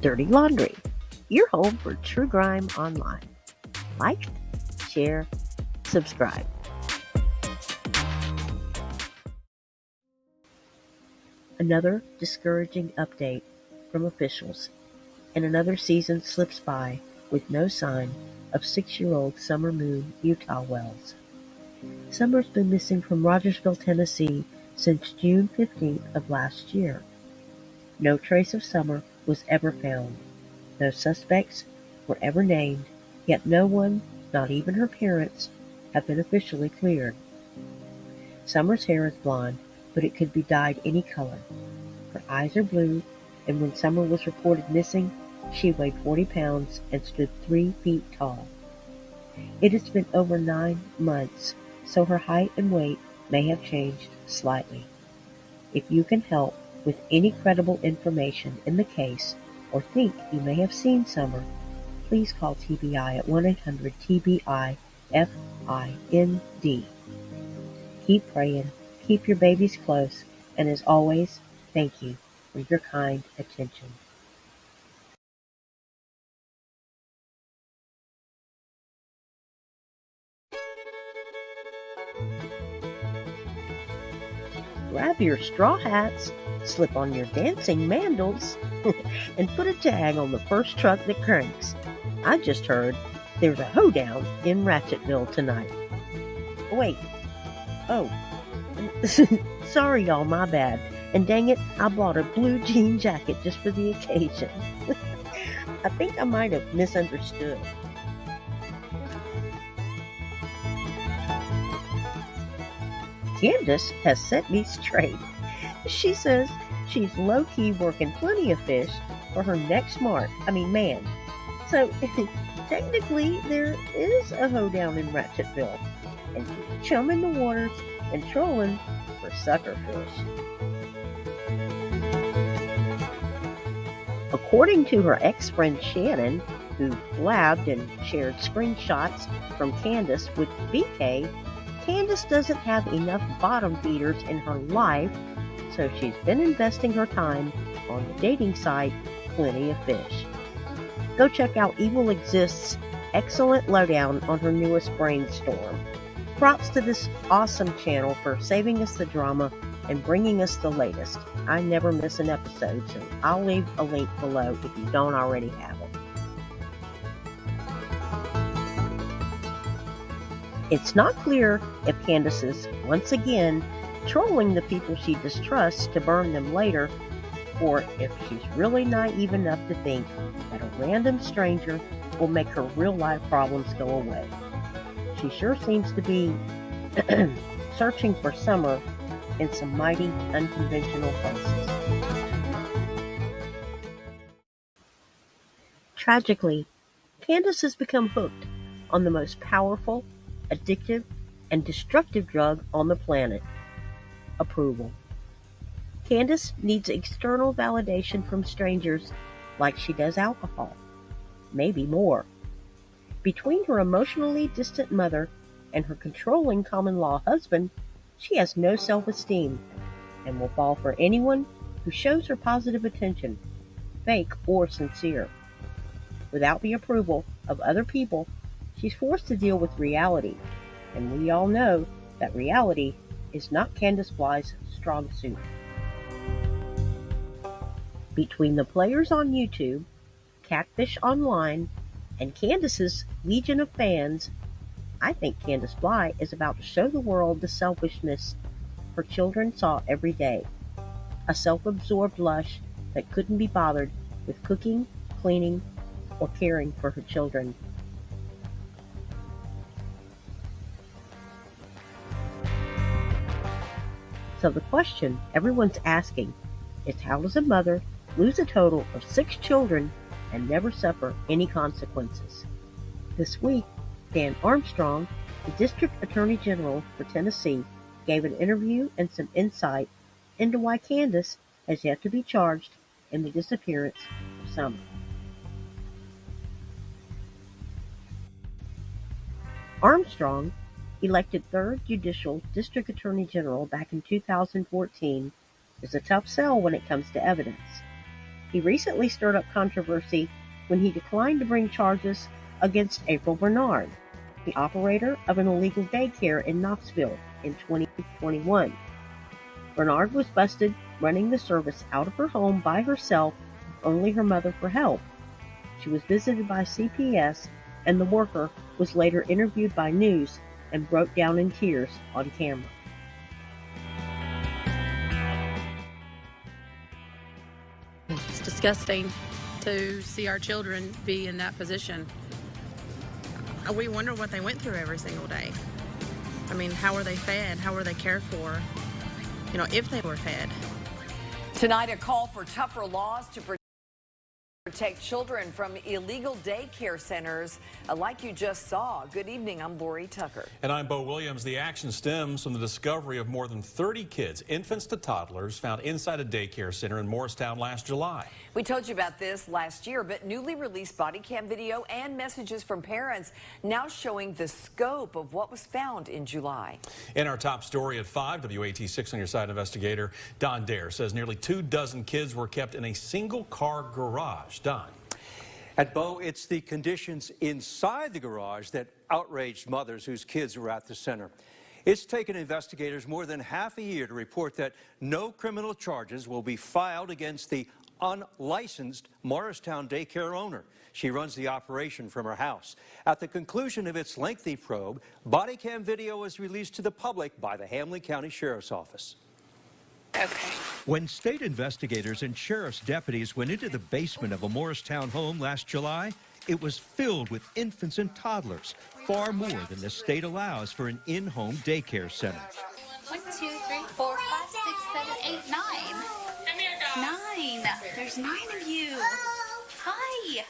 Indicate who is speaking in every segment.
Speaker 1: Dirty Laundry, your home for true crime online. Like, share, subscribe. Another discouraging update from officials, and another season slips by with no sign of 6-year-old Summer Moon Utah Wells. Summer's been missing from Rogersville, Tennessee since June 15th of last year. No trace of Summer was ever found. No suspects were ever named, yet no one, not even her parents, have been officially cleared. Summer's hair is blonde, but it could be dyed any color. Her eyes are blue, and when Summer was reported missing, she weighed 40 pounds and stood 3 feet tall. It has been over 9 months, so her height and weight may have changed slightly. If you can help with any credible information in the case or think you may have seen Summer, please call TBI at 1-800-TBI-FIND. Keep praying, keep your babies close, and as always, thank you for your kind attention. Grab your straw hats, slip on your dancing mandals, and put a tag on the first truck that cranks. I just heard there's a Hoe-Down in Ratchetville tonight. Wait. Oh. Sorry, y'all, my bad. And dang it, I bought a blue jean jacket just for the occasion. I think I might have misunderstood. Candace has set me straight. She says she's low-key working plenty of fish for her next man. So, technically, there is a Hoe-Down in Ratchetville, and she's chumming the waters and trolling for Suckerfish. According to her ex-friend Shannon, who blabbed and shared screenshots from Candace with BK, Candace doesn't have enough bottom feeders in her life, so she's been investing her time on the dating site Plenty of Fish. Go check out Evil Exists' excellent lowdown on her newest brainstorm. Props to this awesome channel for saving us the drama and bringing us the latest. I never miss an episode, so I'll leave a link below if you don't already have it. It's not clear if Candace is, once again, trolling the people she distrusts to burn them later, or if she's really naive enough to think that a random stranger will make her real-life problems go away. She sure seems to be searching for Summer in some mighty unconventional places. Tragically, Candace has become hooked on the most powerful, addictive, and destructive drug on the planet: approval. Candace needs external validation from strangers like she does alcohol, maybe more. Between her emotionally distant mother and her controlling common-law husband, she has no self-esteem and will fall for anyone who shows her positive attention, fake or sincere. Without the approval of other people, she's forced to deal with reality, and we all know that reality is not CandusBly's strong suit. Between the players on YouTube, Catfish Online, and Candace's legion of fans, I think CandusBly is about to show the world the selfishness her children saw every day. A self-absorbed lush that couldn't be bothered with cooking, cleaning, or caring for her children. So the question everyone's asking is, how does a mother lose a total of 6 children and never suffer any consequences? This week, Dan Armstrong, the District Attorney General for Tennessee, gave an interview and some insight into why Candace has yet to be charged in the disappearance of Summer. Armstrong, elected 3rd Judicial District Attorney General back in 2014, is a tough sell when it comes to evidence. He recently stirred up controversy when he declined to bring charges against April Bernard, the operator of an illegal daycare in Knoxville, in 2021. Bernard was busted running the service out of her home by herself, with only her mother for help. She was visited by CPS, and the worker was later interviewed by News and broke down in tears on camera.
Speaker 2: It's disgusting to see our children be in that position. We wonder what they went through every single day. I mean, how were they fed? How were they cared for? You know, if they were fed.
Speaker 3: Tonight, a call for tougher laws to protect children from illegal daycare centers like you just saw. Good evening, I'm Lori Tucker.
Speaker 4: And I'm Bo Williams. The action stems from the discovery of more than 30 kids, infants to toddlers, found inside a daycare center in Morristown last July.
Speaker 3: We told you about this last year, but newly released body cam video and messages from parents now showing the scope of what was found in July.
Speaker 4: In our top story at 5, WAT6 on your side investigator Don Dare says nearly 24 kids were kept in a single car garage. Don.
Speaker 5: At Bo, it's the conditions inside the garage that outraged mothers whose kids were at the center. It's taken investigators more than half a year to report that no criminal charges will be filed against the unlicensed Morristown daycare owner. She runs the operation from her house. At the conclusion of its lengthy probe, body cam video was released to the public by the Hamilton County Sheriff's Office.
Speaker 6: Okay.
Speaker 7: When state investigators and sheriff's deputies went into the basement of a Morristown home last July, it was filled with infants and toddlers, far more than the state allows for an in-home daycare center.
Speaker 6: 1, 2, 3, 4, 5, 6, 7, 8, 9. 9. There's 9 of you. Hi.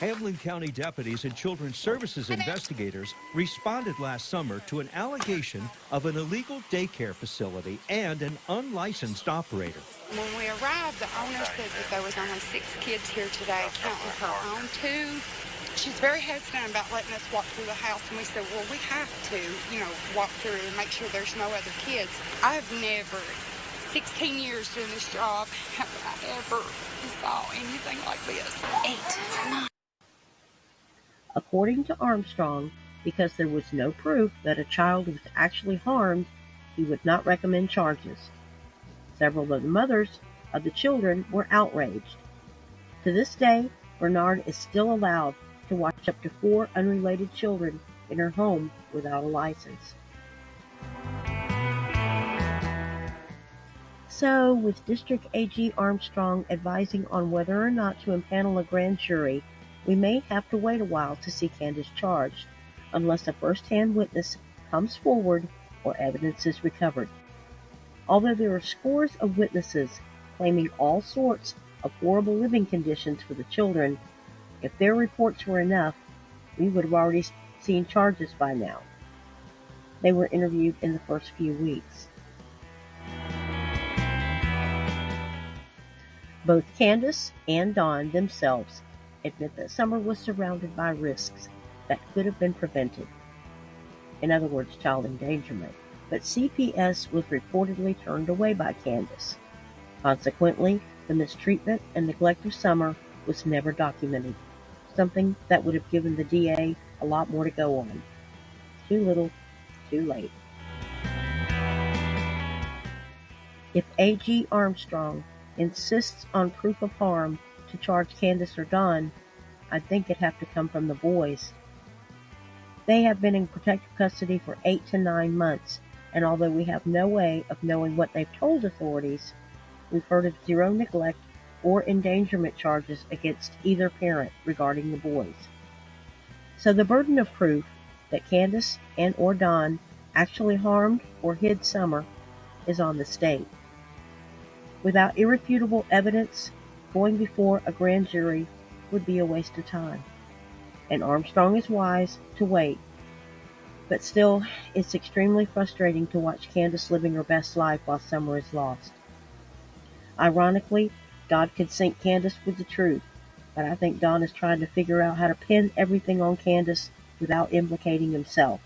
Speaker 7: Hamilton County deputies and Children's Services investigators responded last summer to an allegation of an illegal daycare facility and an unlicensed operator.
Speaker 8: When we arrived, the owner said that there was only 6 kids here today, counting her own 2. She's very hesitant about letting us walk through the house, and we said, well, we have to, walk through and make sure there's no other kids. I have never, 16 years doing this job, have I ever saw anything like this. 8, 9.
Speaker 1: According to Armstrong, because there was no proof that a child was actually harmed, he would not recommend charges. Several of the mothers of the children were outraged. To this day, Bernard is still allowed to watch up to 4 unrelated children in her home without a license. So, with District AG Armstrong advising on whether or not to impanel a grand jury, we may have to wait a while to see Candace charged, unless a first-hand witness comes forward or evidence is recovered. Although there are scores of witnesses claiming all sorts of horrible living conditions for the children, if their reports were enough, we would have already seen charges by now. They were interviewed in the first few weeks. Both Candace and Dawn themselves admit that Summer was surrounded by risks that could have been prevented. In other words, child endangerment. But CPS was reportedly turned away by Candace. Consequently, the mistreatment and neglect of Summer was never documented, something that would have given the DA a lot more to go on. Too little, too late. If AG Armstrong insists on proof of harm to charge Candace or Dawn, I think it'd have to come from the boys. They have been in protective custody for 8 to 9 months, and although we have no way of knowing what they've told authorities, we've heard of 0 neglect or endangerment charges against either parent regarding the boys. So the burden of proof that Candace and or Dawn actually harmed or hid Summer is on the state. Without irrefutable evidence, going before a grand jury would be a waste of time. And Armstrong is wise to wait. But still, it's extremely frustrating to watch Candace living her best life while Summer is lost. Ironically, God could sink Candace with the truth, but I think Don is trying to figure out how to pin everything on Candace without implicating himself.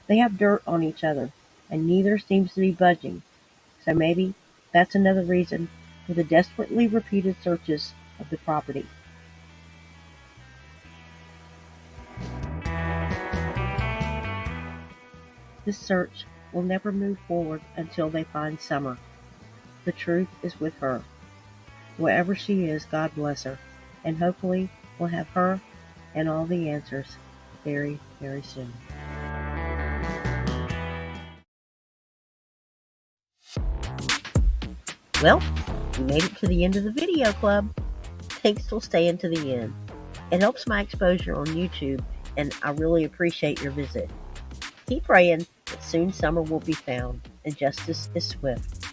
Speaker 1: They have dirt on each other, and neither seems to be budging. So maybe that's another reason for the desperately repeated searches of the property. This search will never move forward until they find Summer. The truth is with her. Wherever she is, God bless her, and hopefully we'll have her and all the answers very, very soon. Well, we made it to the end of the video club. Thanks for staying to the end. It helps my exposure on YouTube, and I really appreciate your visit. Keep praying that soon Summer will be found and justice is swift.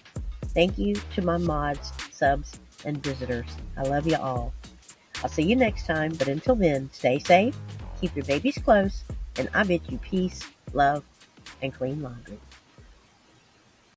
Speaker 1: Thank you to my mods, subs, and visitors. I love you all. I'll see you next time, but until then, stay safe, keep your babies close, and I bid you peace, love, and clean laundry.